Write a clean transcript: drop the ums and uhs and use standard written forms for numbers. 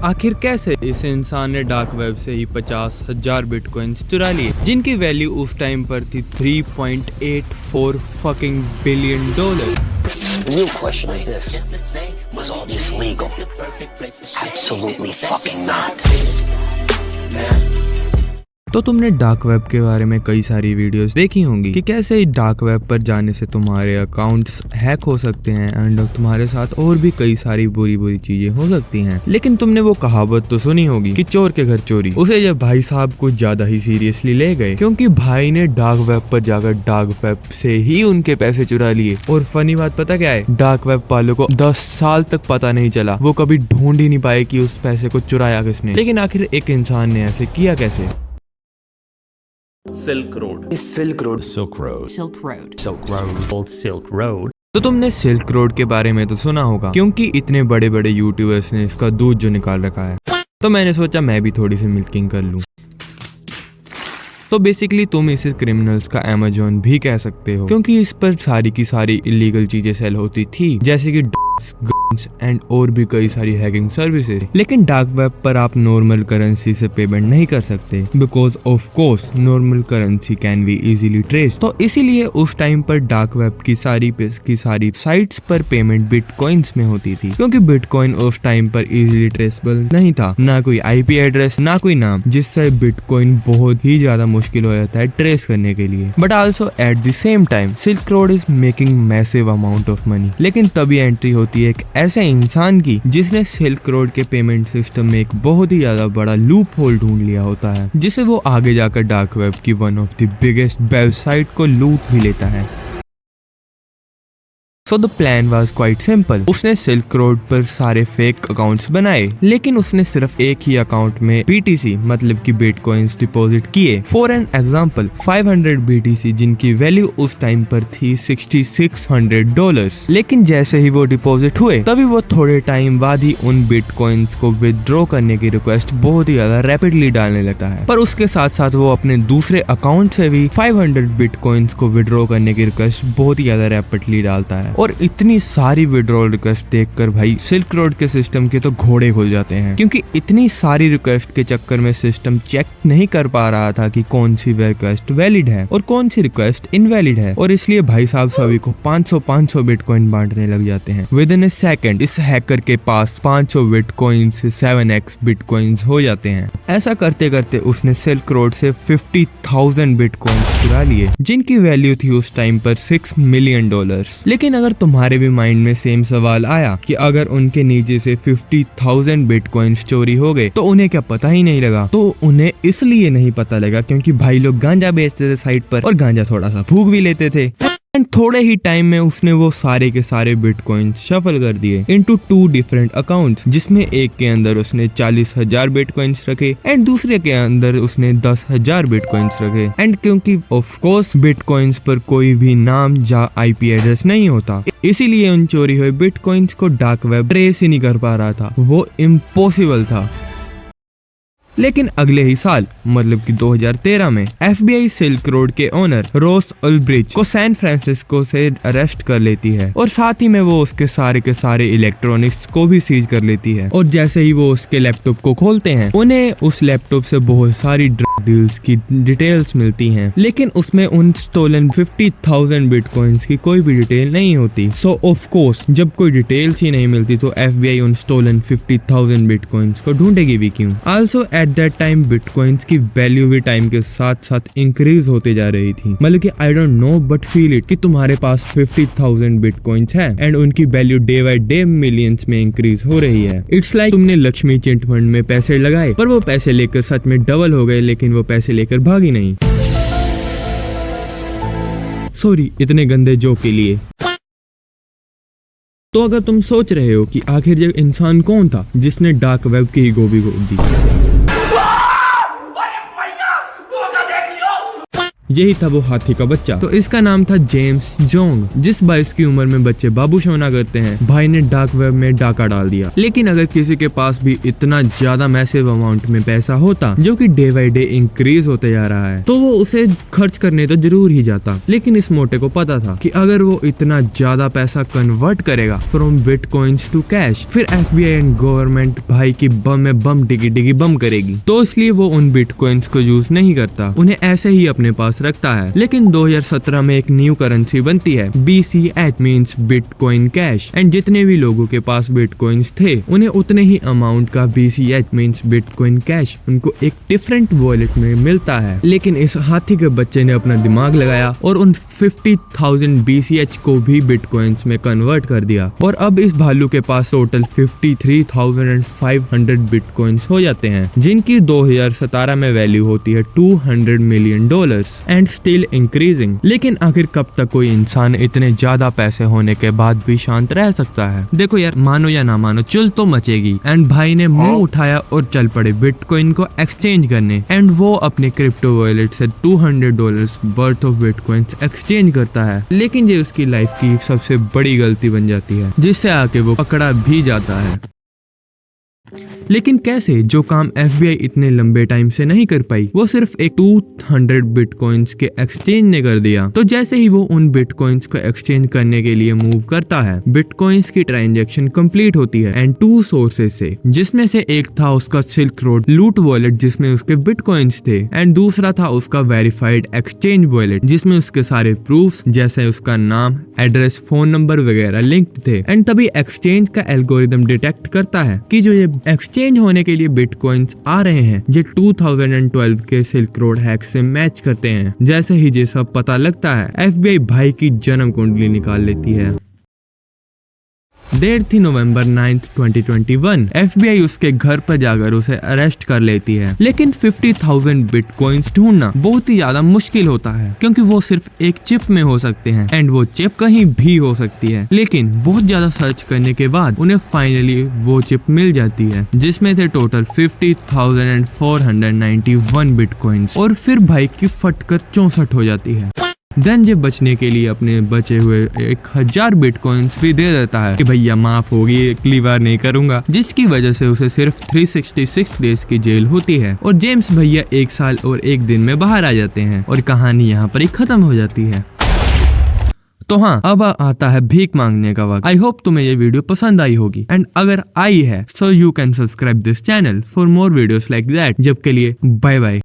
आखिर कैसे इस इंसान ने डार्क वेब से ही 50,000 बिटकॉइंस चुरा लिए, जिनकी वैल्यू उस टाइम पर थी 3.84 fucking billion dollar. The real question is this: was all this legal? Absolutely fucking not. तो तुमने डार्क वेब के बारे में कई सारी वीडियोस देखी होंगी कि कैसे डार्क वेब पर जाने से तुम्हारे अकाउंट्स हैक हो सकते हैं एंड तुम्हारे साथ और भी कई सारी बुरी बुरी चीजें हो सकती हैं। लेकिन तुमने वो कहावत तो सुनी होगी कि चोर के घर चोरी। उसे जब भाई साहब कुछ ज्यादा ही सीरियसली ले गए, क्योंकि भाई ने डार्क वेब पर जाकर डार्क वेब से ही उनके पैसे चुरा लिए। और फनी बात पता क्या है, डार्क वेब वालों को 10 साल तक पता नहीं चला, वो कभी ढूंढ ही नहीं पाए कि उस पैसे को चुराया किसने। लेकिन आखिर एक इंसान ने ऐसे किया कैसे? Silk Road. Silk Road. Silk Road. Silk Road. Silk Road. Old Silk Road. तो तुमने सिल्क रोड के बारे में तो सुना होगा, क्योंकि इतने बड़े बड़े यूट्यूबर्स ने इसका दूध जो निकाल रखा है, तो मैंने सोचा मैं भी थोड़ी सी मिल्किंग कर लूं। तो बेसिकली तुम इसे क्रिमिनल्स का अमेज़न भी कह सकते हो, क्योंकि इस पर सारी की सारी इलीगल चीजें सेल होती थी, जैसे कि गन्स एंड और भी कई सारी हैकिंग सर्विसेज। लेकिन डार्क वेब पर आप नॉर्मल करेंसी से पेमेंट नहीं कर सकते, because of course normal currency can be easily trace. तो इसीलिए उस टाइम पर डार्क वेब की सारी साइट्स पर पेमेंट बिटकॉइंस में होती थी, क्योंकि बिटकॉइन उस टाइम पर इजीली ट्रेसेबल नहीं था, ना कोई आईपी एड्रेस ना कोई नाम, जिससे बिटकॉइन बहुत ही ज्यादा मुश्किल हो जाता है ट्रेस करने के लिए। But also at the same time silk road is making massive amount of money. लेकिन तभी एंट्री होती है एक ऐसे इंसान की जिसने सिल्क रोड के पेमेंट सिस्टम में एक बहुत ही ज्यादा बड़ा लूप होल ढूंढ लिया होता है, जिसे वो आगे जाकर डार्क वेब की one of the biggest website को लूट भी लेता है। So the plan was quite simple. उसने सिल्क रोड पर सारे फेक अकाउंट्स बनाए, लेकिन उसने सिर्फ एक ही अकाउंट में BTC मतलब कि बिटकॉइंस डिपॉजिट किए। फॉर एन एग्जांपल 500 BTC, जिनकी वैल्यू उस टाइम पर थी $6,600। लेकिन जैसे ही वो डिपॉजिट हुए, तभी वो थोड़े टाइम बाद ही उन बिटकॉइंस को विदड्रॉ करने की रिक्वेस्ट बहुत ही ज्यादा रैपिडली डालने लगता है। पर उसके साथ साथ वो अपने दूसरे अकाउंट से भी 500 बिटकॉइंस को विदड्रॉ करने की रिक्वेस्ट बहुत ही ज्यादा रैपिडली डालता है। और इतनी सारी विड्रॉल रिक्वेस्ट देखकर भाई सिल्क रोड के सिस्टम के तो घोड़े खुल जाते हैं, क्योंकि इतनी सारी रिक्वेस्ट के चक्कर में सिस्टम चेक नहीं कर पा रहा था कि कौन सी रिक्वेस्ट वैलिड है और कौन सी रिक्वेस्ट इनवैलिड है। और इसलिए भाई साहब सभी को 500 बिटकॉइन बांटने लग जाते हैं। विद इन ए सेकंड इस हैकर के पास 500 बिटकॉइन से 7x बिटकॉइंस हो जाते हैं। ऐसा करते करते उसने सिल्क रोड से 50,000 बिटकॉइंस चुरा लिए, जिनकी वैल्यू थी उस टाइम पर $6 मिलियन। लेकिन अगर तुम्हारे भी माइंड में सेम सवाल आया कि अगर उनके नीचे से 50,000 बिटकॉइंस चोरी हो गए तो उन्हें क्या पता ही नहीं लगा? तो उन्हें इसलिए नहीं पता लगा क्योंकि भाई लोग गांजा बेचते थे साइड पर, और गांजा थोड़ा सा फूक भी लेते थे। एंड थोड़े ही टाइम में उसने वो सारे के सारे बिटकॉइंस शफल कर दिए इनटू 2 डिफरेंट अकाउंट्स, जिसमें एक के अंदर उसने 40,000 बिटकॉइंस रखे एंड दूसरे के अंदर उसने 10,000 बिटकॉइंस रखे। एंड क्योंकि ऑफ कोर्स बिटकॉइंस पर कोई भी नाम या आईपी एड्रेस नहीं होता, इसीलिए उन चोरी हुए बिटकॉइंस को डार्क वेब ट्रेस ही नहीं कर पा रहा था। वो इम्पॉसिबल था। लेकिन अगले ही साल मतलब कि 2013 में FBI सिल्क रोड के ओनर रॉस उल्ब्रिच को सैन फ्रांसिस्को से अरेस्ट कर लेती है, और साथ ही में वो उसके सारे के सारे इलेक्ट्रॉनिक्स को भी सीज कर लेती है। और जैसे ही वो उसके लैपटॉप को खोलते हैं, उन्हें उस लैपटॉप से बहुत सारी ड्रग डील्स की डिटेल्स मिलती हैं, लेकिन उसमें उन स्टोलन 50,000 बिटकॉइंस की कोई भी डिटेल नहीं होती। सो ऑफ कोर्स जब कोई डिटेल्स ही नहीं मिलती तो FBI उन स्टोलन 50,000 बिटकॉइंस को ढूंढेगी भी क्यों? Also at that time bitcoins की वैल्यू भी टाइम के साथ साथ इंक्रीज होते जा रही थी। मतलब कि I don't know but feel it कि तुम्हारे पास 50,000 बिटकॉइंस है एंड उनकी value day by day millions में इंक्रीज हो रही है। इट्स लाइक तुमने लक्ष्मी चिट फंड में पैसे लगाए, पर वो पैसे लेकर सच में डबल हो गए, लेकिन वो पैसे लेकर भागी नहीं। सॉरी इतने गंदे जोक के लिए। तो अगर तुम सोच रहे हो कि आखिर ये इंसान कौन था जिसने डार्क वेब की ही गोभी खोद दी, यही था वो हाथी का बच्चा। तो इसका नाम था जेम्स जोंग। जिस 22 की उम्र में बच्चे बाबू सोना करते हैं, भाई ने डार्क वेब में डाका डाल दिया। लेकिन अगर किसी के पास भी इतना ज्यादा मैसिव अमाउंट में पैसा होता जो कि डे बाई डे इंक्रीज होते जा रहा है, तो वो उसे खर्च करने तो जरूर ही जाता। लेकिन इस मोटे को पता था कि अगर वो इतना ज्यादा पैसा कन्वर्ट करेगा फ्रॉम बिटकॉइंस टू कैश, फिर FBI एंड गवर्नमेंट भाई की बम में बम डिगी डिगी बम करेगी। तो इसलिए वो उन बिटकॉइंस को यूज नहीं करता, उन्हें ऐसे ही अपने पास रखता है। लेकिन 2017 में एक न्यू करेंसी बनती है, BCH means bitcoin cash. And जितने भी लोगों के पास बिटकॉइंस थे, उन्हें उतने ही अमाउंट का BCH मींस बिटकॉइन कैश उनको एक डिफरेंट वॉलेट में मिलता है। लेकिन इस हाथी के बच्चे ने अपना दिमाग लगाया और उन 50,000 BCH को भी बिटकॉइंस में कन्वर्ट कर दिया। और अब इस भालू के पास टोटल 53,500 बिटकॉइंस हो जाते हैं, जिनकी 2017 में वैल्यू होती है $200 मिलियन एंड स्टिल इंक्रीजिंग। लेकिन आखिर कब तक कोई इंसान इतने ज्यादा पैसे होने के बाद भी शांत रह सकता है? देखो यार, मानो या ना मानो, चुल तो मचेगी। एंड भाई ने मुंह उठाया और चल पड़े बिटकॉइन को एक्सचेंज करने। एंड वो अपने क्रिप्टो वॉलेट से $200 वर्थ ऑफ बिटकॉइंस एक्सचेंज करता है। लेकिन ये उसकी लाइफ की सबसे बड़ी गलती बन जाती है, जिससे आके वो पकड़ा भी जाता है। लेकिन कैसे? जो काम FBI इतने लंबे टाइम से नहीं कर पाई, वो सिर्फ एक 200 बिटकॉइंस के एक्सचेंज ने कर दिया। तो जैसे ही वो उन बिटकॉइंस को एक्सचेंज करने के लिए मूव करता है, बिटकॉइंस की ट्रांजैक्शन कंप्लीट होती है एंड 2 सोर्सेस से, जिसमें से एक था उसका सिल्क रोड लूट वॉलेट जिसमें उसके बिटकॉइंस थे, एंड दूसरा था उसका वेरीफाइड एक्सचेंज वॉलेट जिसमें उसके सारे प्रूफ्स जैसे उसका नाम, एड्रेस, फोन नंबर वगैरह लिंक्ड थे। एंड तभी एक्सचेंज का एल्गोरिदम डिटेक्ट करता है कि जो ये एक्सचेंज होने के लिए बिटकॉइंस आ रहे हैं, ये 2012 के सिल्क रोड हैक से मैच करते हैं। जैसे ही ये सब पता लगता है, FBI भाई की जन्म कुंडली निकाल लेती है। डेट थी November 9, 2021। FBI उसके घर पर जाकर उसे अरेस्ट कर लेती है। लेकिन 50,000 बिटकॉइंस ढूंढना बहुत ही ज्यादा मुश्किल होता है, क्योंकि वो सिर्फ एक चिप में हो सकते हैं एंड वो चिप कहीं भी हो सकती है। लेकिन बहुत ज्यादा सर्च करने के बाद उन्हें फाइनली वो चिप मिल जाती है, जिसमें थे टोटल 50,491 बिटकॉइंस। और फिर भाई की फटकर 64 हो जाती है। देन ये बचने के लिए अपने बचे हुए 1000 बिटकॉइंस भी दे देता है कि भैया माफ होगी, अगली बार नहीं करूंगा, जिसकी वजह से उसे सिर्फ 366 डेज की जेल होती है। और जेम्स भैया 1 साल और 1 दिन में बाहर आ जाते हैं और कहानी यहाँ पर ही खत्म हो जाती है। तो हाँ, अब आता है भीख मांगने का वक्त। आई होप तुम्हें ये वीडियो पसंद आई होगी, एंड अगर आई है so you can subscribe this channel for more videos like that. जब के लिए बाय बाय।